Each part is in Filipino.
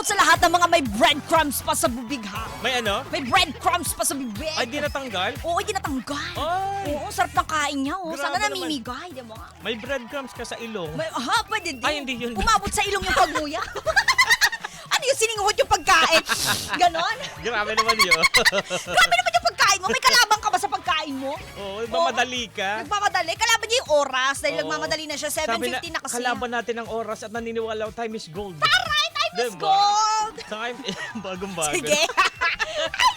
out sa lahat ng mga may breadcrumbs pa sa bubig ha. May ano? May breadcrumbs pa sa bibig. Ay, di natanggal? Oo, hindi natanggal. Ay! Oo, sarap ng kain niya. Oh. Sana Grabe naman. namimigay, di ba? May breadcrumbs ka sa ilong. Pwede din. Ay, hindi yun. Umabot sa ilong yung pagmuya. Ano yung sininguhot yung pagkain? Ganon? Grabe naman yun. Grabe naman yung pagkain mo. May kalabang ka ba sa pagkain mo? Oo, mamadali ka. Nagmamadali. Kalaban niya yung oras dahil Oo. nagmamadali na siya. 7:50 na kasi. Kalaban natin ang oras at naniniwala time is gold. Taray! Time is Diba? gold! Saka bagong-bago. Sige. Ay,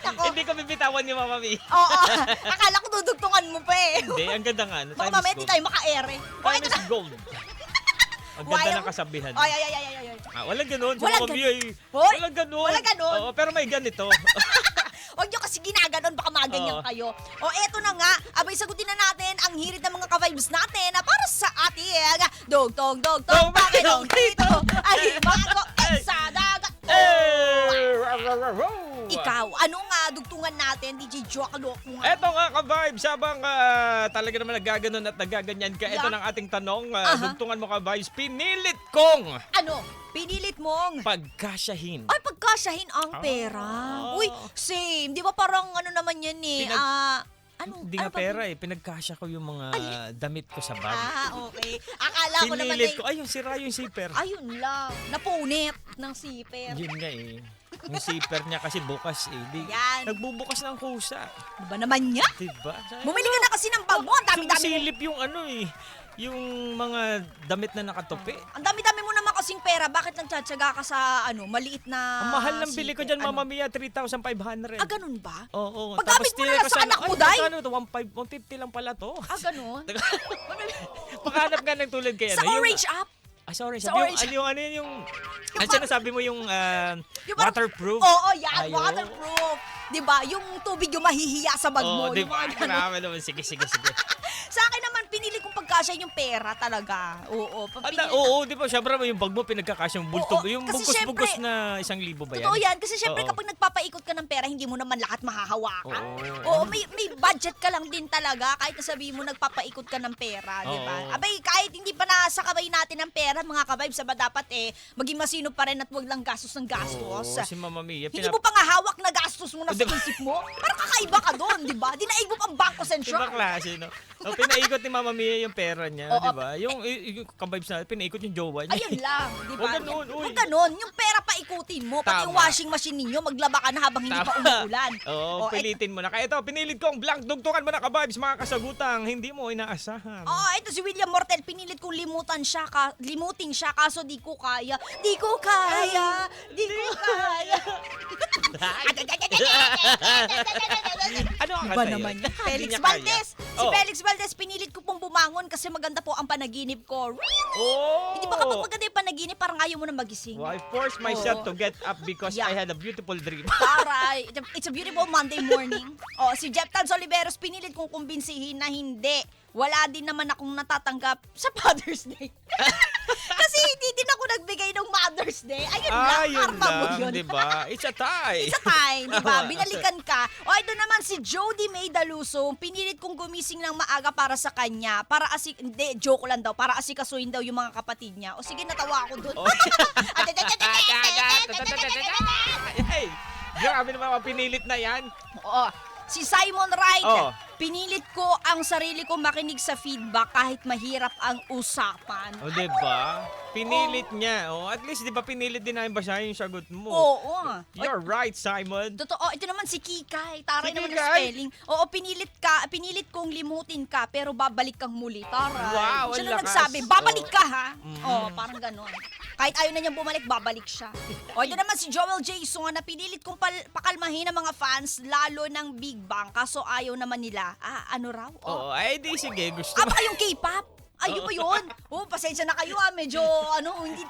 nako. Hindi ko bibitawan ni Mama Mi. Oo. Akala ko dudugtungan mo pa eh. Hindi, ang ganda nga. Baka Time mamaya is di gold. tayo maka-ere. Time is gold. Ang ganda Why- ng kasabihan. Ay. Walang ganun. Walang Mama Mi, ganun. ay. Hoy, Walang ganun. walang ganun. Oo, pero may ganito. Huwag nyo kasi ginaganon, baka maganyan Oo. kayo. O eto na nga, abay sagutin na natin ang hirit ng mga ka-vibes natin na para sa ating dog, bakilong dito ay bago sa dagat. Eh! Ikaw, ano nga dugtungan natin, DJ Joe, kalok mo nga. Eto nga ka-vibes, habang talaga naman nagaganon at nagaganyan ka, eto Yeah. ng ating tanong, Aha. dugtungan mo ka-vibes, pinilit kong Ano, pinilit mong pagkasyahin. ay, pagkasyahin ang pera. Ah. Uy, same. Di ba parang ano naman yan eh. Hindi nga pera eh, pinagkasya ko yung mga damit ko sa bag. Okay. Akala ko naman Pinilit eh. ko, ay yung sira yung zipper. Ayun lang. Napunit ng siper. Yun nga eh. Yung zipper niya kasi bukas eh. Yan. Nagbubukas ng kusa. Diba naman niya? Diba? Bumili ka na kasi ng bag mo. Ang dami-dami mo. Sumisilip yung ano eh. Yung mga damit na nakatupi. Ang dami-dami mo naman kasing pera. Bakit nagtsatsaga ka sa maliit na Ang mahal ng bili ko dyan, siper? Mama Mia, 3,500. Ganun ba? Oo. Paggamit mo na lang sa anak mo, ay, Day? magkano to? 150 lang pala to. Ganun? Makahanap nga ng tulad kaya. Sa Orange app? Sorry. Sa Sabi Orange. yung ano sinasabi mo yung Yung parang- waterproof? Oo, yan. Ayun. Waterproof. Diba? Yung tubig yung mahihiya sa bag mo. Oo, Yung diba? mga ganun. Marami naman. Sige. Sa akin naman, pinili kong pagkasya yung pera talaga. Oo. Oo, di ba? Siyempre yung bag mo pinagkakasya yung bulto. Oo, Yung kasi bugos-bugos syempre, na 1,000 ba yan? Totoo yan. Kasi syempre Oo. kapag nagpapaikot ka ng pera, hindi mo naman lahat mahahawakan. Oo. Oo, may budget ka lang din talaga kahit nasabihin mo nagpapaikot ka ng pera, di ba? Oo. Abay, kahit hindi pa nasa kamay natin ng pera, mga ka-vibes, dapat maging masino pa rin at wag lang gastos ng gastos. Oo, si Mama Mia. Hindi mo pa nga hawak na gastos mo na sa isip mo. Parang kakaiba ka doon, di ba? Dinaig mo pang bangko sensyon. Iba klase, no? O, pinaikot ni Mama Mia yung pera niya, Oo. di ba? Yung kabibes na, pinaikot yung jowa niya. Ayun lang, di ba? Huwag ganun, uy. Huwag ganun. Yung pera pa ikutin mo. Pati yung Tama. washing machine ninyo, maglaba ka na habang hindi pa umuulan. Oo, pilitin mo na. Kaya ito, pinilit kong blank. Dugtungan mo na kabibes, mga kasagutang hindi mo inaasahan. Ito si William Mortel, pinilit kong limutin siya, kaso di ko kaya. Di ko kaya. Ano ang Iba kanta naman yun? yan. Hindi Felix niya kaya. Valdez. Si Oh. Felix Valdez, pinilit ko pong bumangon kasi maganda po ang panaginip ko. Really? Oh! Hindi ba kapag maganda yung panaginip, parang ayaw mo na magising? Well, I forced myself Oo. to get up because Yeah. I had a beautiful dream. Taray, it's a beautiful Monday morning. Si Jeff Tans Oliveros, pinilit kong kumbinsihin na hindi. Wala din naman akong natatanggap sa Father's Day. Kasi hindi din ako nagbigay ng Mother's Day. Ayun lang, Yun karma mo lang, yun. di ba? It's a tie. Sa time, di ba? Binalikan ka. Ito naman si Jody May Daluso, pinilit kong gumising ng maaga para sa kanya. Hindi, joke lang daw. Para asikasuhin daw yung mga kapatid niya. Sige, natawa ako dun. Oh. Hey, grabe naman mga pinilit na yan. Oo. Si Simon Wright, Oh. pinilit ko ang sarili ko makinig sa feedback kahit mahirap ang usapan. O, di ba? Pinilit niya. O, at least, di ba, pinilit din namin basahin yung sagot mo. Oo. You're right, Simon. Totoo, ito naman si Kikay. Taray Si naman ang Kikay? spelling. Oo, pinilit kong limutin ka pero babalik kang muli. Taray. Wow, Siya ang na lakas. nagsabi, babalik Oo. ka ha? Oo, parang ganon. Kahit ayaw na niyang bumalik, babalik siya. Ito naman si Joel Jason na pinilit kong pakalmahin ang mga fans lalo ng Big Bang kaso ayaw naman nila. Ano raw? Oo, ay di sige. Gusto mo. Baka yung K-pop? Ayun ba yun? Pasensya na kayo medyo hindi